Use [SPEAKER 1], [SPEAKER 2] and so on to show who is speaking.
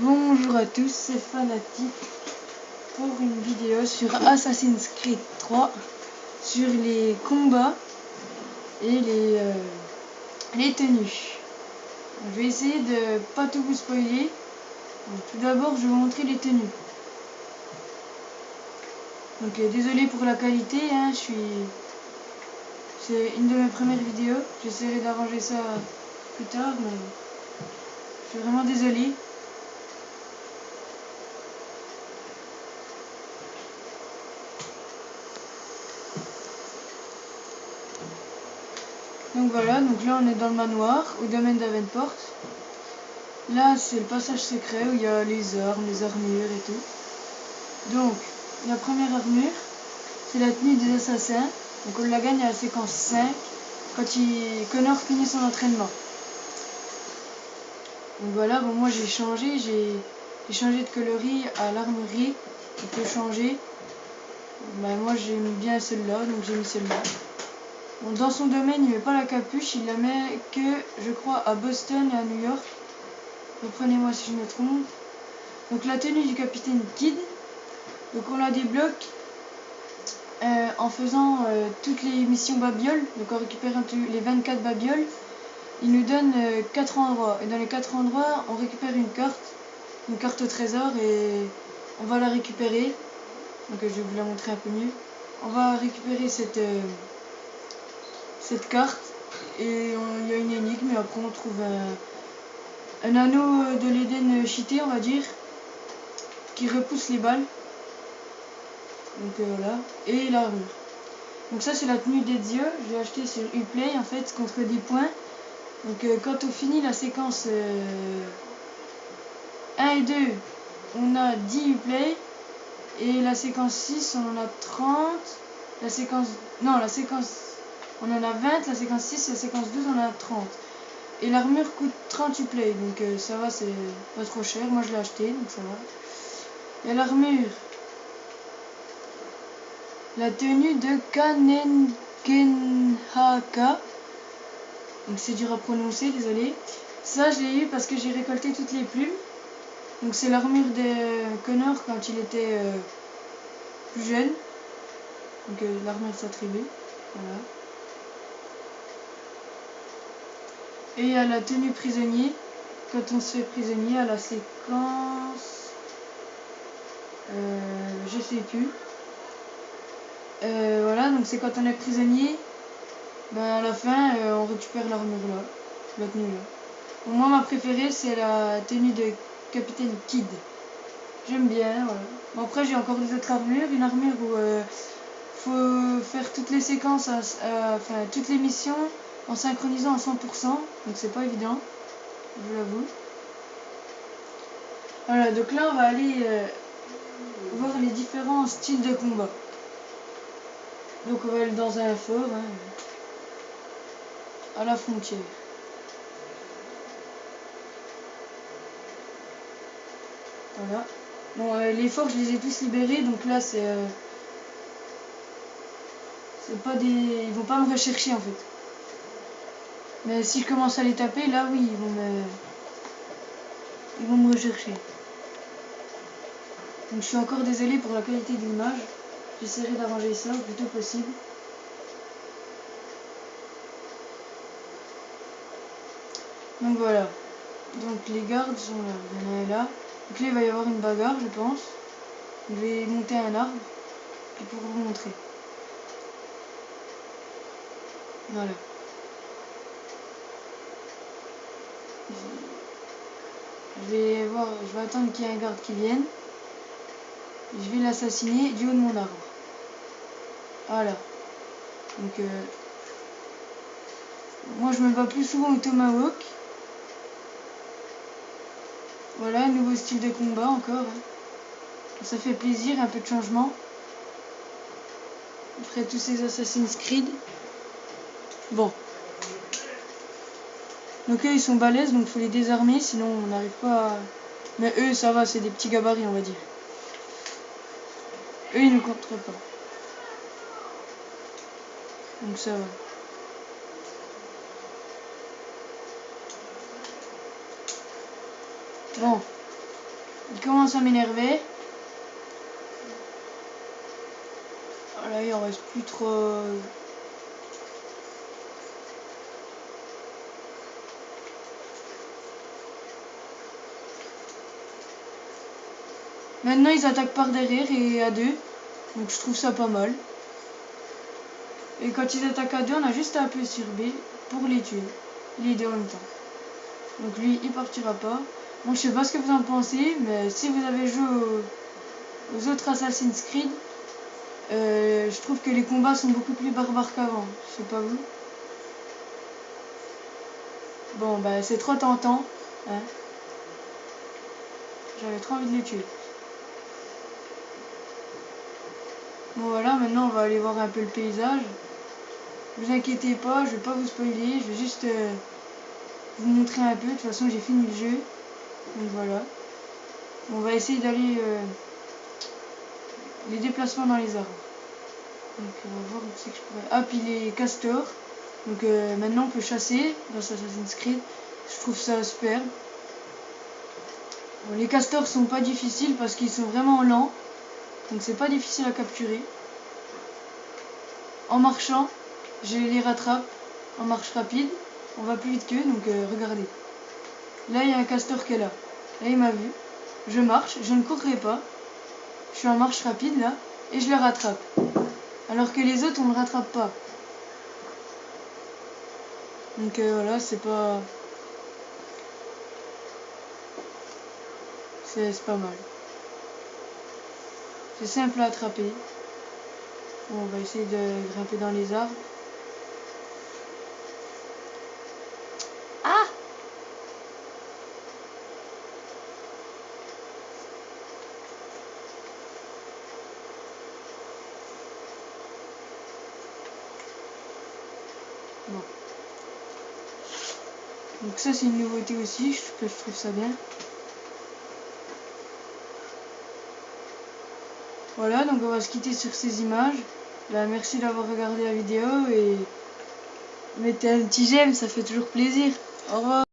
[SPEAKER 1] Bonjour à tous, c'est Fanatic pour une vidéo sur Assassin's Creed 3 sur les combats et les tenues. Je vais essayer de pas tout vous spoiler. Donc, tout d'abord, je vais vous montrer les tenues. Donc désolé pour la qualité, hein, c'est une de mes premières vidéos. J'essaierai d'arranger ça plus tard, mais je suis vraiment désolé. Donc voilà, donc là on est dans le manoir, au domaine d'Avenport. Là c'est le passage secret où il y a les armes, les armures et tout. Donc la première armure, c'est la tenue des assassins. Donc on la gagne à la séquence 5, quand Connor finit son entraînement. Donc voilà, bon moi j'ai changé de coloris à l'armurerie. On peut changer. Ben, moi j'aime bien celle-là, donc j'ai mis celle-là. Bon, dans son domaine, il met pas la capuche, il la met que, je crois, à Boston et à New York. Reprenez-moi si je me trompe. Donc la tenue du capitaine Kidd. Donc on la débloque en faisant toutes les missions babioles. Donc en récupérant les 24 babioles, il nous donne 4 endroits. Et dans les 4 endroits, on récupère une carte au trésor et on va la récupérer. Donc je vais vous la montrer un peu mieux. On va récupérer cette carte et il y a une énigme et après on trouve un anneau de l'Éden cheaté, on va dire, qui repousse les balles. Donc voilà, et l'armure. Donc ça c'est la tenue d'Ezio, je l'ai acheté sur Uplay en fait contre des points. Donc quand on finit la séquence 1 et 2, on a 10 Uplay. Et la séquence 6, on en a 30. La séquence... Non, la séquence... On en a 20, la séquence 6 et la séquence 12, on en a 30. Et l'armure coûte 30 Uplay, donc ça va, c'est pas trop cher. Moi je l'ai acheté, donc ça va. Et l'armure... La tenue de Kanengenhaka. Donc c'est dur à prononcer, désolé. Ça je l'ai eu parce que j'ai récolté toutes les plumes. Donc c'est l'armure de Connor quand il était plus jeune. Donc l'armure de sa tribu. Voilà. Et il y a la tenue prisonnier. Quand on se fait prisonnier à la séquence... je sais plus. Voilà, donc c'est quand on est prisonnier. Ben à la fin, on récupère l'armure là. La tenue là. Bon, moi ma préférée c'est la tenue de Capitaine Kidd. J'aime bien, voilà. Bon, après j'ai encore des autres armures. Une armure où faut faire toutes les séquences, enfin toutes les missions en synchronisant à 100%. Donc c'est pas évident, je l'avoue. Voilà, donc là on va aller voir les différents styles de combat. Donc on va aller dans un fort, hein, à la frontière. Voilà. Bon, les forts je les ai tous libérés, donc là c'est pas des... Ils vont pas me rechercher en fait. Mais si je commence à les taper, là oui, ils vont me rechercher. Donc je suis encore désolée pour la qualité de l'image. J'essaierai d'arranger ça le plus tôt possible. Donc voilà. Donc les gardes sont là. Il y en a un là. Donc là il va y avoir une bagarre je pense. Je vais monter un arbre. Puis pour vous montrer. Voilà. Je vais attendre qu'il y ait un garde qui vienne. Je vais l'assassiner du haut de mon arbre. Voilà. Donc moi je me bats plus souvent au tomahawk. Voilà, nouveau style de combat encore. Hein. Ça fait plaisir, un peu de changement. Après tous ces Assassin's Creed. Bon. Donc eux ils sont balèzes, donc il faut les désarmer, sinon on n'arrive pas à... Mais eux ça va, c'est des petits gabarits on va dire. Eux ils ne contrent pas. Donc ça va. Bon. Il commence à m'énerver. Voilà, il en reste plus trop. Maintenant ils attaquent par derrière et à deux. Donc je trouve ça pas mal. Et quand ils attaquent à deux, on a juste à appuyer sur B pour les tuer. Les deux en même temps. Donc lui il partira pas. Bon, je sais pas ce que vous en pensez, mais si vous avez joué aux autres Assassin's Creed, je trouve que les combats sont beaucoup plus barbares qu'avant. Je sais pas vous. Bon bah c'est trop tentant. Hein. J'avais trop envie de les tuer. Bon voilà, maintenant on va aller voir un peu le paysage. Vous inquiétez pas, je vais pas vous spoiler, je vais juste vous montrer un peu. De toute façon j'ai fini le jeu. Donc voilà. On va essayer d'aller les déplacements dans les arbres. Donc on va voir où c'est que je pourrais. Ah puis les castors. Donc maintenant on peut chasser dans Assassin's Creed. Je trouve ça super. Bon, les castors sont pas difficiles parce qu'ils sont vraiment lents. Donc c'est pas difficile à capturer. En marchant, je les rattrape en marche rapide. On va plus vite qu'eux, donc regardez. Là il y a un castor qui est là. Là il m'a vu. Je marche, je ne courrai pas. Je suis en marche rapide là. Et je le rattrape. Alors que les autres on ne le rattrape pas. Donc voilà, c'est pas... C'est pas mal. C'est simple à attraper. Bon, on va essayer de grimper dans les arbres. Ah! Bon. Donc ça c'est une nouveauté aussi, que je trouve ça bien. Voilà, donc on va se quitter sur ces images. Bah, merci d'avoir regardé la vidéo et mettez un petit j'aime, ça fait toujours plaisir. Au revoir.